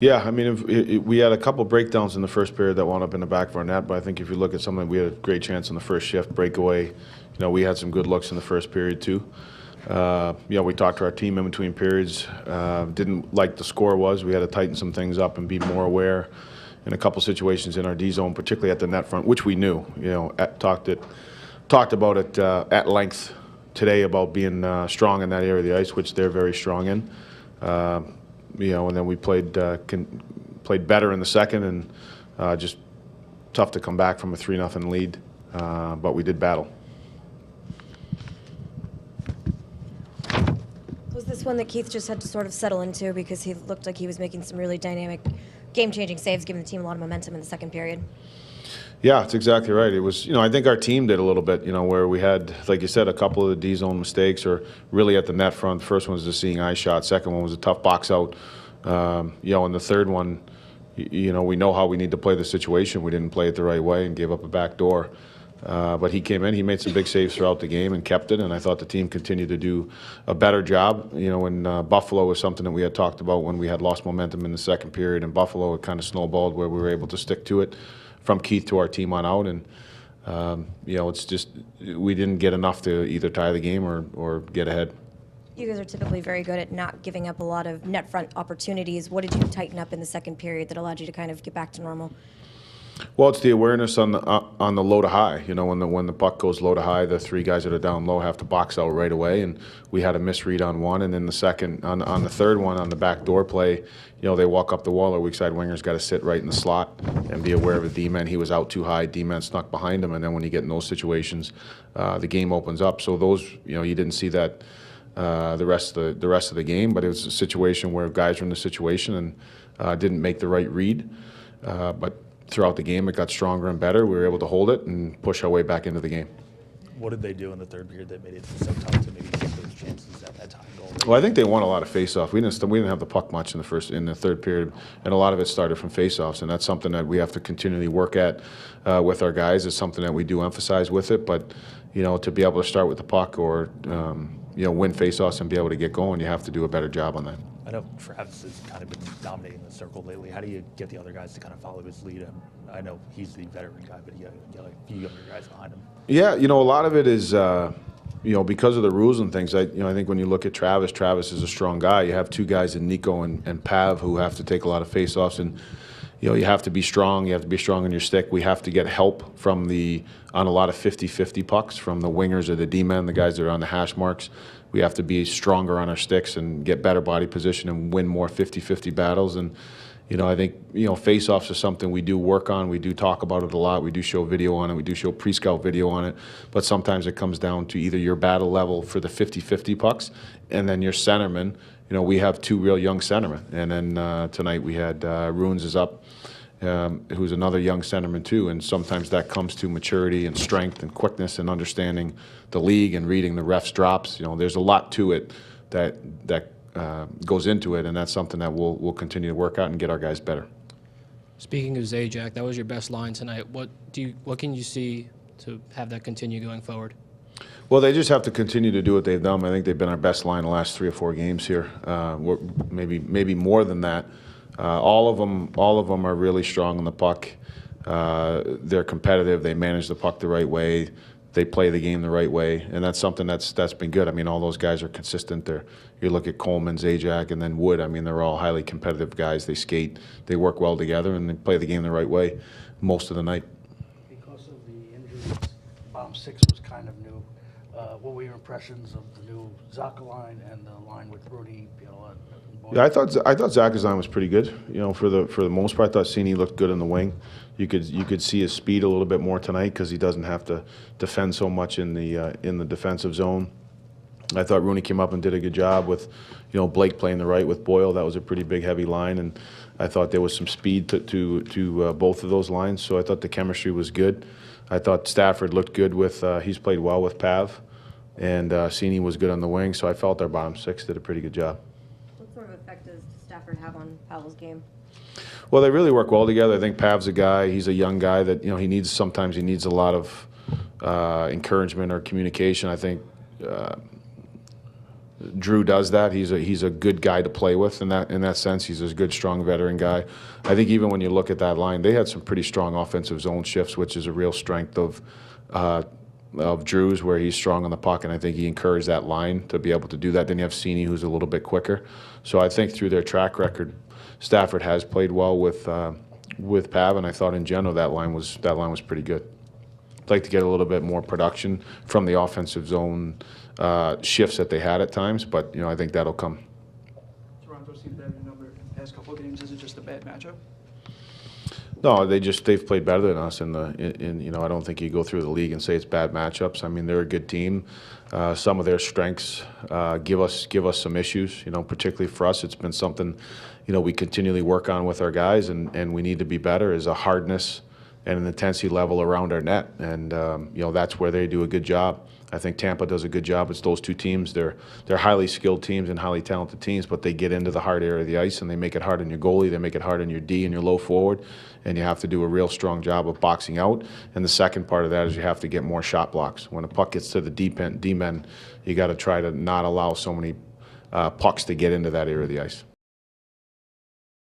Yeah, I mean, we had a couple breakdowns in the first period that wound up in the back of our net, but I think if you look at something, we had a great chance in the first shift breakaway. We had some good looks in the first period too. We talked to our team in between periods. Didn't like the score was. We had to tighten some things up and be more aware in a couple situations in our D zone, particularly at the net front, which we knew. Talked about it at length today about being strong in that area of the ice, which they're very strong in. And then we played better in the second, and just tough to come back from a 3-0 lead, but we did battle. Was this one that Keith just had to sort of settle into because he looked like he was making some really dynamic, game-changing saves, giving the team a lot of momentum in the second period? Yeah, that's exactly right. It was, I think our team did a little bit, where we had, like you said, a couple of the D-zone mistakes, or really at the net front. The first one was the seeing eye shot. Second one was a tough box out. And the third one, we know how we need to play the situation. We didn't play it the right way and gave up a back door. But he came in, he made some big saves throughout the game and kept it, and I thought the team continued to do a better job. And Buffalo was something that we had talked about when we had lost momentum in the second period. In Buffalo, it kind of snowballed where we were able to stick to it from Keith to our team on out. And, it's just we didn't get enough to either tie the game or get ahead. You guys are typically very good at not giving up a lot of net front opportunities. What did you tighten up in the second period that allowed you to kind of get back to normal? Well, it's the awareness on the low to high. When the puck goes low to high, the three guys that are down low have to box out right away, and we had a misread on one, and then the second on the third one on the back door play, they walk up the wall. Our weak side winger's got to sit right in the slot and be aware of a D-man. He was out too high. D-man snuck behind him, and then when you get in those situations, the game opens up. So those, you didn't see that the rest of the game, but it was a situation where guys were in the situation and didn't make the right read, but throughout the game, it got stronger and better. We were able to hold it and push our way back into the game. What did they do in the third period that made it so tough to maybe get those chances at that time goal? Well, I think they won a lot of faceoff. We didn't have the puck much in the third period, and a lot of it started from faceoffs, and that's something that we have to continually work at with our guys. It's something that we do emphasize with it, but to be able to start with the puck or win faceoffs and be able to get going, you have to do a better job on that. I know Travis has kind of been dominating the circle lately. How do you get the other guys to kind of follow his lead? I know he's the veteran guy, but you got like a few younger guys behind him. Yeah, a lot of it is, because of the rules and things. I think when you look at Travis is a strong guy. You have two guys in Nico and Pav who have to take a lot of faceoffs, and you have to be strong. You have to be strong on your stick. We have to get help on a lot of 50-50 pucks from the wingers or the D-men, the guys that are on the hash marks. We have to be stronger on our sticks and get better body position and win more 50-50 battles. And, I think, face-offs is something we do work on. We do talk about it a lot. We do show video on it. We do show pre-scout video on it. But sometimes it comes down to either your battle level for the 50-50 pucks and then your centerman. We have two real young centermen. And then tonight we had Runes is up, who's another young centerman too. And sometimes that comes to maturity and strength and quickness and understanding the league and reading the refs' drops. There's a lot to it that goes into it, and that's something that we'll continue to work out and get our guys better. Speaking of Zajac, that was your best line tonight. What can you see to have that continue going forward? Well, they just have to continue to do what they've done. I think they've been our best line the last 3 or 4 games here. Maybe more than that. All of them are really strong on the puck. They're competitive. They manage the puck the right way. They play the game the right way, and that's something that's been good. I mean, all those guys are consistent. You look at Coleman, Zajac, and then Wood. I mean, they're all highly competitive guys. They skate, they work well together, and they play the game the right way most of the night. Because of the injuries, bottom 6 was kind of new. What were your impressions of the new Zaka line and the line with Rudy? Yeah, I thought Zach's line was pretty good. For the most part, I thought Cini looked good in the wing. You could see his speed a little bit more tonight because he doesn't have to defend so much in the defensive zone. I thought Rooney came up and did a good job with, Blake playing the right with Boyle. That was a pretty big, heavy line, and I thought there was some speed to both of those lines. So I thought the chemistry was good. I thought Stafford looked good with. He's played well with Pav, and Cini was good on the wing. So I felt our bottom 6 did a pretty good job. What sort of effect does Stafford have on Powell's game? Well, they really work well together. I think Pav's a guy. He's a young guy that sometimes he needs a lot of encouragement or communication. I think Drew does that. He's a good guy to play with in that sense. He's a good, strong veteran guy. I think even when you look at that line, they had some pretty strong offensive zone shifts, which is a real strength of Drew's, where he's strong on the puck, and I think he encouraged that line to be able to do that. Then you have Cini, who's a little bit quicker. So I think through their track record, Stafford has played well with Pav, and I thought in general that line was pretty good. I'd like to get a little bit more production from the offensive zone shifts that they had at times, but I think that'll come. Toronto seemed better in a number of the past couple of games. Is it just a bad matchup? No, they've played better than us in I don't think you go through the league and say it's bad matchups. I mean, they're a good team. Some of their strengths give us some issues. Particularly for us, it's been something we continually work on with our guys, and we need to be better. Is a hardness and an intensity level around our net, and that's where they do a good job. I think Tampa does a good job. It's those two teams. They're highly skilled teams and highly talented teams, but they get into the hard area of the ice and they make it hard on your goalie. They make it hard on your D and your low forward, and you have to do a real strong job of boxing out. And the second part of that is you have to get more shot blocks. When a puck gets to the D-men, you got to try to not allow so many pucks to get into that area of the ice.